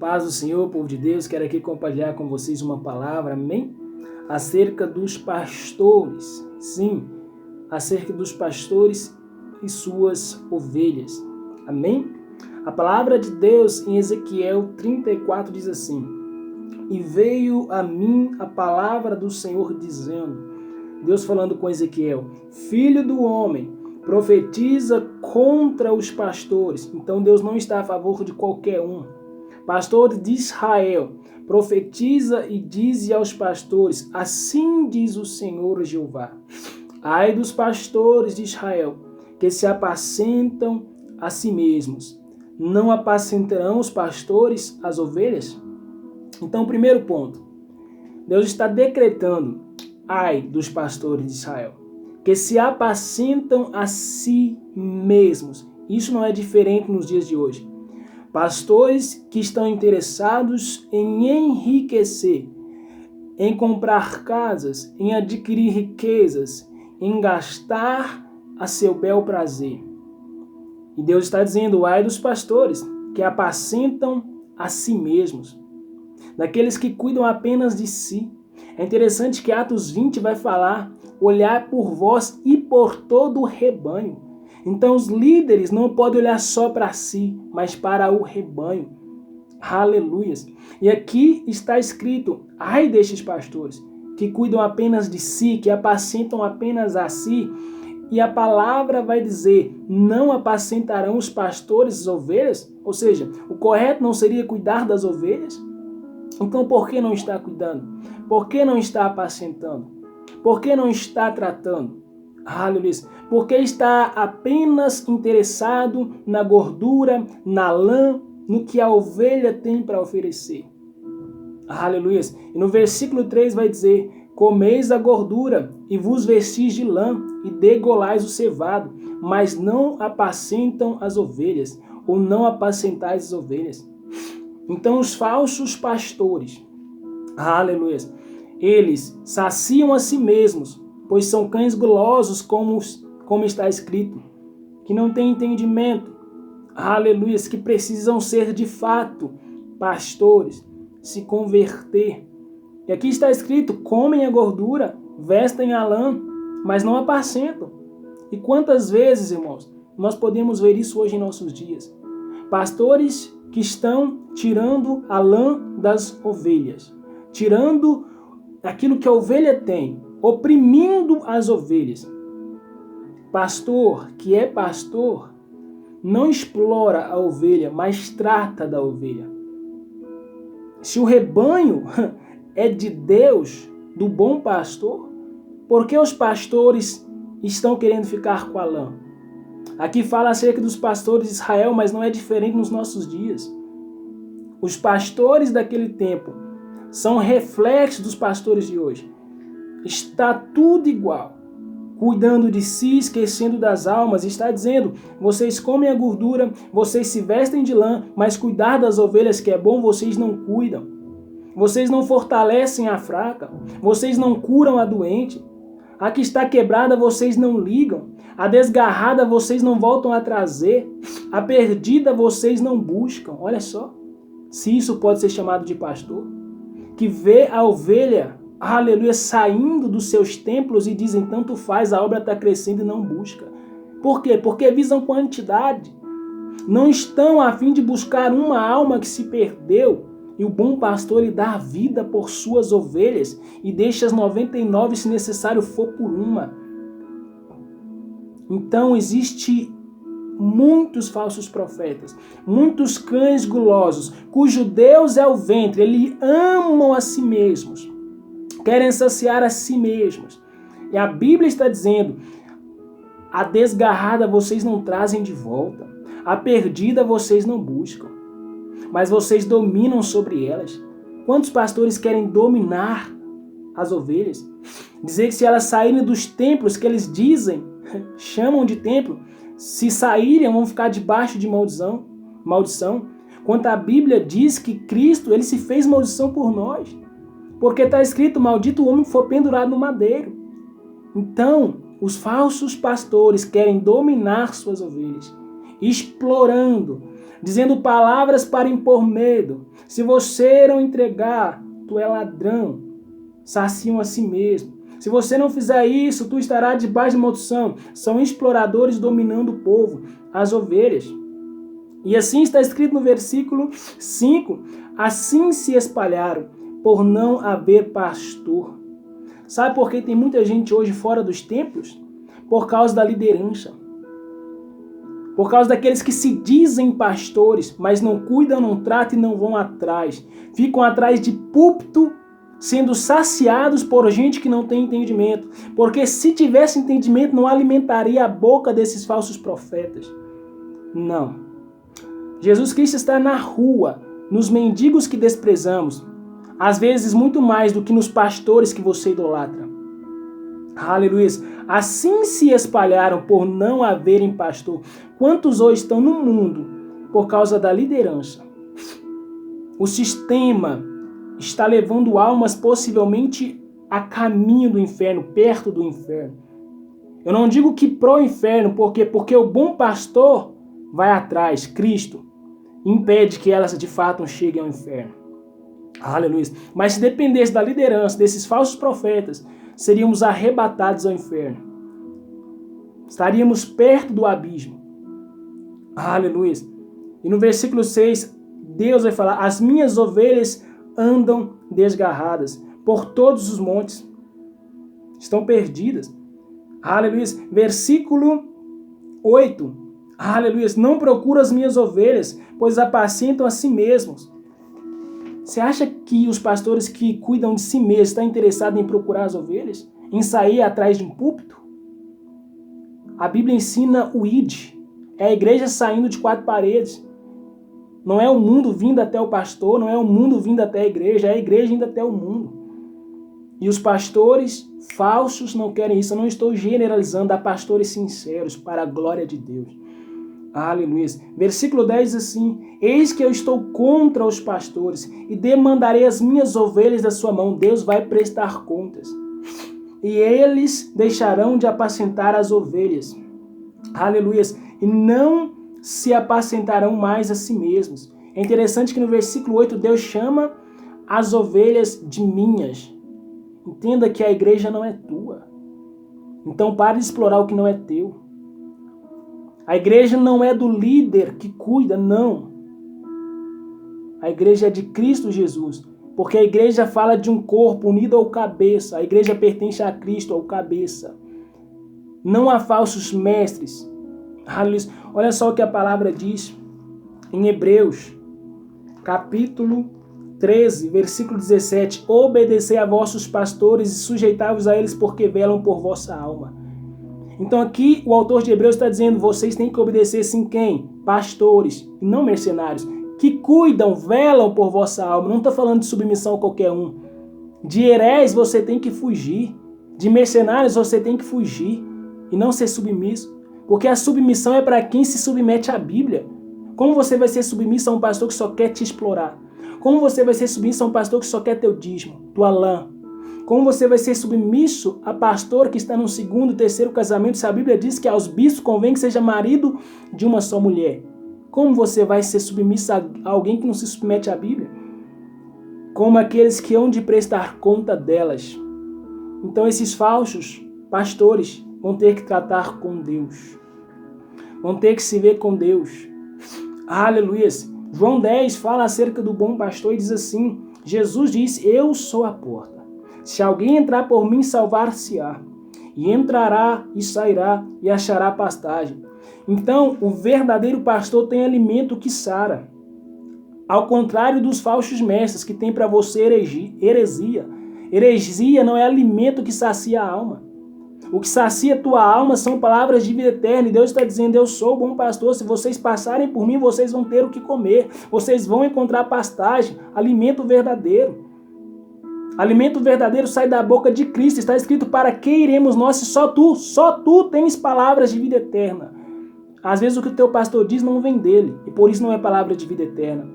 Paz do Senhor, povo de Deus, quero aqui compartilhar com vocês uma palavra, amém? Acerca dos pastores, sim, acerca dos pastores e suas ovelhas, amém? A palavra de Deus em Ezequiel 34 diz assim: E veio a mim a palavra do Senhor dizendo, Deus falando com Ezequiel, filho do homem, profetiza contra os pastores. Então Deus não está a favor de qualquer um. Pastores de Israel, profetiza e dize aos pastores, assim diz o Senhor Jeová. Ai dos pastores de Israel, que se apacentam a si mesmos. Não apacentarão os pastores as ovelhas? Então, primeiro ponto, Deus está decretando, ai dos pastores de Israel, que se apacentam a si mesmos. Isso não é diferente nos dias de hoje. Pastores que estão interessados em enriquecer, em comprar casas, em adquirir riquezas, em gastar a seu bel prazer. E Deus está dizendo, ai dos pastores que apacentam a si mesmos, daqueles que cuidam apenas de si. É interessante que Atos 20 vai falar, olhar por vós e por todo o rebanho. Então os líderes não podem olhar só para si, mas para o rebanho. Aleluias. E aqui está escrito, ai destes pastores, que cuidam apenas de si, que apacentam apenas a si. E a palavra vai dizer, não apacentarão os pastores as ovelhas? Ou seja, o correto não seria cuidar das ovelhas? Então por que não está cuidando? Por que não está apacentando? Por que não está tratando? Aleluia. Porque está apenas interessado na gordura, na lã, no que a ovelha tem para oferecer. Aleluia. E no versículo 3 vai dizer, comeis a gordura e vos vestis de lã e degolais o cevado, mas não apacentam as ovelhas, ou não apacentais as ovelhas. Então os falsos pastores, aleluia, eles saciam a si mesmos, pois são cães gulosos, como está escrito, que não têm entendimento, aleluia, que precisam ser de fato pastores, se converter. E aqui está escrito, comem a gordura, vestem a lã, mas não apacentam. E quantas vezes, irmãos, nós podemos ver isso hoje em nossos dias? Pastores que estão tirando a lã das ovelhas, tirando aquilo que a ovelha tem, oprimindo as ovelhas. Pastor que é pastor não explora a ovelha, mas trata da ovelha. Se o rebanho é de Deus, do bom pastor, por que os pastores estão querendo ficar com a lã? Aqui fala acerca dos pastores de Israel, mas não é diferente nos nossos dias. Os pastores daquele tempo são reflexos dos pastores de hoje. Está tudo igual. Cuidando de si, esquecendo das almas. Está dizendo, vocês comem a gordura, vocês se vestem de lã, mas cuidar das ovelhas que é bom, vocês não cuidam. Vocês não fortalecem a fraca, vocês não curam a doente. A que está quebrada, vocês não ligam. A desgarrada, vocês não voltam a trazer. A perdida, vocês não buscam. Olha só, se isso pode ser chamado de pastor, que vê a ovelha, aleluia, saindo dos seus templos e dizem, tanto faz, a obra está crescendo e não busca. Por quê? Porque visam quantidade. Não estão a fim de buscar uma alma que se perdeu. E o bom pastor, ele dá a vida por suas ovelhas e deixa as 99 se necessário for por uma. Então existe muitos falsos profetas, muitos cães gulosos, cujo Deus é o ventre, eles amam a si mesmos, querem saciar a si mesmos. E a Bíblia está dizendo, a desgarrada vocês não trazem de volta, a perdida vocês não buscam, mas vocês dominam sobre elas. Quantos pastores querem dominar as ovelhas? Dizer que se elas saírem dos templos que eles dizem, chamam de templo, se saírem vão ficar debaixo de maldição. Quanto a Bíblia diz que Cristo, ele se fez maldição por nós. Porque está escrito, maldito o homem que for pendurado no madeiro. Então, os falsos pastores querem dominar suas ovelhas, explorando, dizendo palavras para impor medo. Se você não entregar, tu é ladrão. Saciam a si mesmo. Se você não fizer isso, tu estarás debaixo de maldição. São exploradores dominando o povo, as ovelhas. E assim está escrito no versículo 5. Assim se espalharam, por não haver pastor. Sabe por que tem muita gente hoje fora dos templos? Por causa da liderança. Por causa daqueles que se dizem pastores, mas não cuidam, não tratam e não vão atrás. Ficam atrás de púlpito, sendo saciados por gente que não tem entendimento. Porque se tivesse entendimento, não alimentaria a boca desses falsos profetas. Não. Jesus Cristo está na rua, nos mendigos que desprezamos, às vezes muito mais do que nos pastores que você idolatra. Aleluia. Assim se espalharam por não haverem pastor. Quantos hoje estão no mundo por causa da liderança? O sistema está levando almas possivelmente a caminho do inferno, perto do inferno. Eu não digo que pro inferno, porque o bom pastor vai atrás, Cristo, impede que elas de fato cheguem ao inferno. Aleluia. Mas se dependesse da liderança desses falsos profetas, seríamos arrebatados ao inferno. Estaríamos perto do abismo. Aleluia. E no versículo 6, Deus vai falar: as minhas ovelhas andam desgarradas por todos os montes. Estão perdidas. Aleluia. Versículo 8. Aleluia. Não procuro as minhas ovelhas, pois apacentam a si mesmos. Você acha que os pastores que cuidam de si mesmos estão interessados em procurar as ovelhas? Em sair atrás de um púlpito? A Bíblia ensina o id. É a igreja saindo de quatro paredes. Não é o mundo vindo até o pastor, não é o mundo vindo até a igreja, é a igreja indo até o mundo. E os pastores falsos não querem isso. Eu não estou generalizando, há pastores sinceros para a glória de Deus. Aleluia. Versículo 10 diz assim: eis que eu estou contra os pastores e demandarei as minhas ovelhas da sua mão. Deus vai prestar contas. E eles deixarão de apacentar as ovelhas. Aleluia. E não se apacentarão mais a si mesmos. É interessante que no versículo 8 Deus chama as ovelhas de minhas. Entenda que a igreja não é tua. Então pare de explorar o que não é teu. A igreja não é do líder que cuida, não. A igreja é de Cristo Jesus. Porque a igreja fala de um corpo unido ao cabeça. A igreja pertence a Cristo, ao cabeça. Não há falsos mestres. Olha só o que a palavra diz em Hebreus, capítulo 13, versículo 17. Obedecei a vossos pastores e sujeitai-vos a eles, porque velam por vossa alma. Então aqui o autor de Hebreus está dizendo: vocês têm que obedecer sim quem? Pastores, e não mercenários, que cuidam, velam por vossa alma. Não está falando de submissão a qualquer um. De heréis você tem que fugir. De mercenários você tem que fugir e não ser submisso. Porque a submissão é para quem se submete à Bíblia. Como você vai ser submisso a um pastor que só quer te explorar? Como você vai ser submisso a um pastor que só quer teu dízimo, tua lã? Como você vai ser submisso a pastor que está no segundo, terceiro casamento, se a Bíblia diz que aos bispos convém que seja marido de uma só mulher? Como você vai ser submisso a alguém que não se submete à Bíblia? Como aqueles que hão de prestar conta delas. Então esses falsos pastores vão ter que tratar com Deus. Vão ter que se ver com Deus. Aleluia. João 10 fala acerca do bom pastor e diz assim: Jesus disse: eu sou a porta. Se alguém entrar por mim, salvar-se-á. E entrará e sairá e achará pastagem. Então, o verdadeiro pastor tem alimento que sara. Ao contrário dos falsos mestres que têm para você heresia. Heresia não é alimento que sacia a alma. O que sacia a tua alma são palavras de vida eterna. E Deus está dizendo: eu sou o bom pastor. Se vocês passarem por mim, vocês vão ter o que comer. Vocês vão encontrar pastagem, alimento verdadeiro. Alimento verdadeiro sai da boca de Cristo. Está escrito: para que iremos nós se só tu tens palavras de vida eterna. Às vezes o que o teu pastor diz não vem dele. E por isso não é palavra de vida eterna.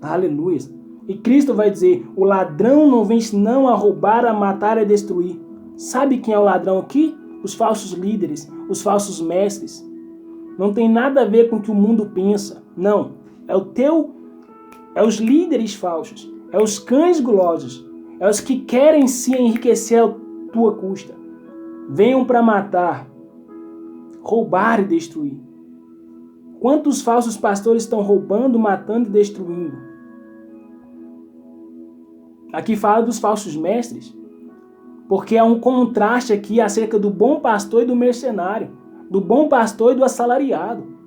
Aleluia. E Cristo vai dizer: o ladrão não vem senão a roubar, a matar e a destruir. Sabe quem é o ladrão aqui? Os falsos líderes, os falsos mestres. Não tem nada a ver com o que o mundo pensa. Não, é os líderes falsos, é os cães gulosos, é os que querem se enriquecer à tua custa. Venham para matar, roubar e destruir. Quantos falsos pastores estão roubando, matando e destruindo? Aqui fala dos falsos mestres, porque há um contraste aqui acerca do bom pastor e do mercenário, do bom pastor e do assalariado.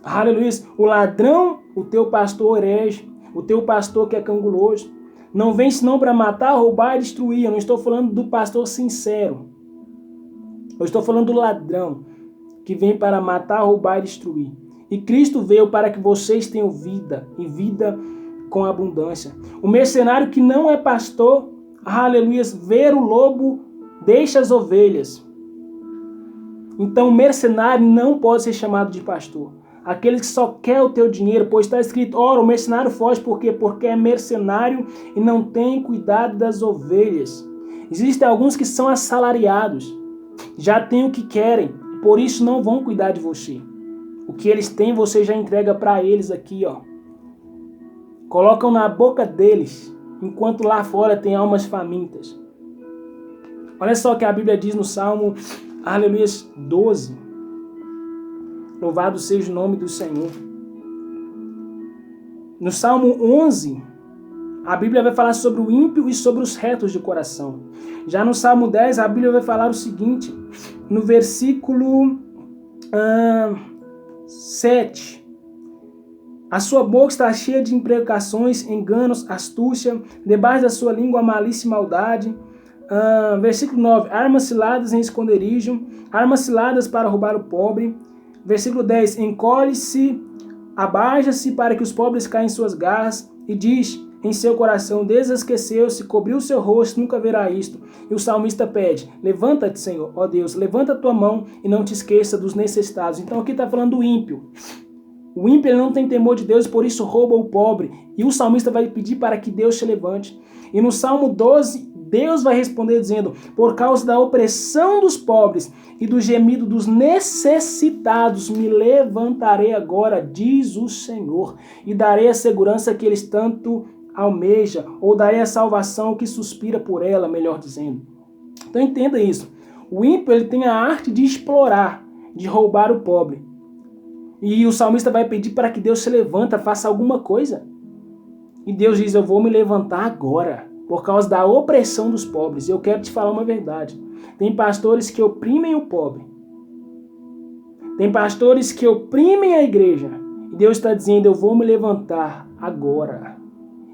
Aleluia. O ladrão, o teu pastor herege, o teu pastor que é canguloso, não vem senão para matar, roubar e destruir. Eu não estou falando do pastor sincero. Eu estou falando do ladrão, que vem para matar, roubar e destruir. E Cristo veio para que vocês tenham vida, e vida com abundância. O mercenário que não é pastor, aleluia, ver o lobo, deixa as ovelhas. Então o mercenário não pode ser chamado de pastor. Aquele que só quer o teu dinheiro, pois está escrito, ora, o mercenário foge por quê? Porque é mercenário e não tem cuidado das ovelhas. Existem alguns que são assalariados, já têm o que querem, por isso não vão cuidar de você. O que eles têm, você já entrega para eles aqui, ó. Colocam na boca deles, enquanto lá fora tem almas famintas. Olha só o que a Bíblia diz no Salmo, aleluia, 12. Louvado seja o nome do Senhor. No Salmo 11, a Bíblia vai falar sobre o ímpio e sobre os retos de coração. Já no Salmo 10, a Bíblia vai falar o seguinte, no versículo 7. A sua boca está cheia de imprecações, enganos, astúcia, debaixo da sua língua a malícia e maldade. Versículo 9. Armas ciladas em esconderijo, armas ciladas para roubar o pobre. Versículo 10. Encolhe-se, abaixa-se para que os pobres caem em suas garras, e diz em seu coração, desesqueceu-se, cobriu seu rosto, nunca verá isto. E o salmista pede, levanta-te, Senhor, ó Deus, levanta a tua mão e não te esqueça dos necessitados. Então aqui está falando do ímpio. O ímpio ele não tem temor de Deus, por isso rouba o pobre. E o salmista vai pedir para que Deus te levante. E no Salmo 12, Deus vai responder dizendo, por causa da opressão dos pobres e do gemido dos necessitados, me levantarei agora, diz o Senhor, e darei a segurança que eles tanto almejam, ou darei a salvação que suspira por ela, melhor dizendo. Então entenda isso. O ímpio ele tem a arte de explorar, de roubar o pobre. E o salmista vai pedir para que Deus se levanta, faça alguma coisa. E Deus diz, eu vou me levantar agora, por causa da opressão dos pobres. E eu quero te falar uma verdade. Tem pastores que oprimem o pobre. Tem pastores que oprimem a igreja. E Deus está dizendo, eu vou me levantar agora.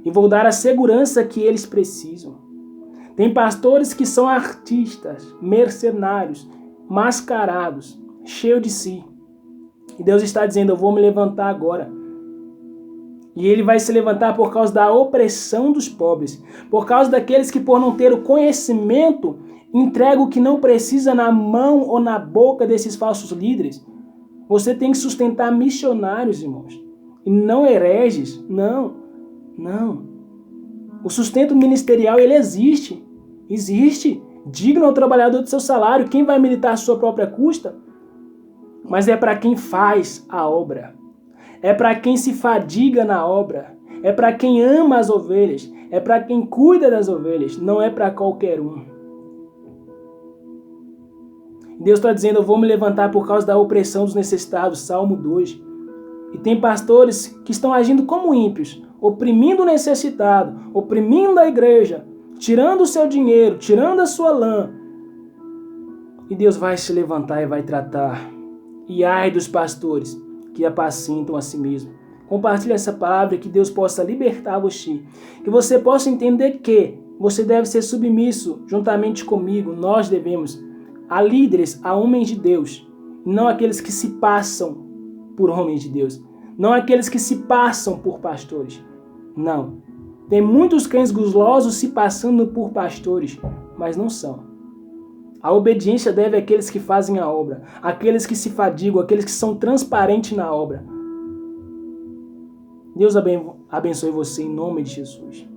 E vou dar a segurança que eles precisam. Tem pastores que são artistas, mercenários, mascarados, cheios de si. E Deus está dizendo, eu vou me levantar agora. E ele vai se levantar por causa da opressão dos pobres. Por causa daqueles que, por não ter o conhecimento, entregam o que não precisa na mão ou na boca desses falsos líderes. Você tem que sustentar missionários, irmãos. E não hereges. Não. O sustento ministerial, ele existe. Existe. Digno ao trabalhador do seu salário. Quem vai militar à sua própria custa? Mas é para quem faz a obra. É para quem se fadiga na obra. É para quem ama as ovelhas. É para quem cuida das ovelhas. Não é para qualquer um. Deus está dizendo, eu vou me levantar por causa da opressão dos necessitados. Salmo 2. E tem pastores que estão agindo como ímpios. Oprimindo o necessitado. Oprimindo a igreja. Tirando o seu dinheiro. Tirando a sua lã. E Deus vai se levantar e vai tratar. E ai dos pastores que apacentam a si mesmo. Compartilhe essa palavra e que Deus possa libertar você. Que você possa entender que você deve ser submisso juntamente comigo. Nós devemos a líderes, a homens de Deus. Não aqueles que se passam por homens de Deus. Não aqueles que se passam por pastores. Não. Tem muitos cães gulosos se passando por pastores, mas não são. A obediência deve àqueles que fazem a obra, àqueles que se fadigam, àqueles que são transparentes na obra. Deus abençoe você em nome de Jesus.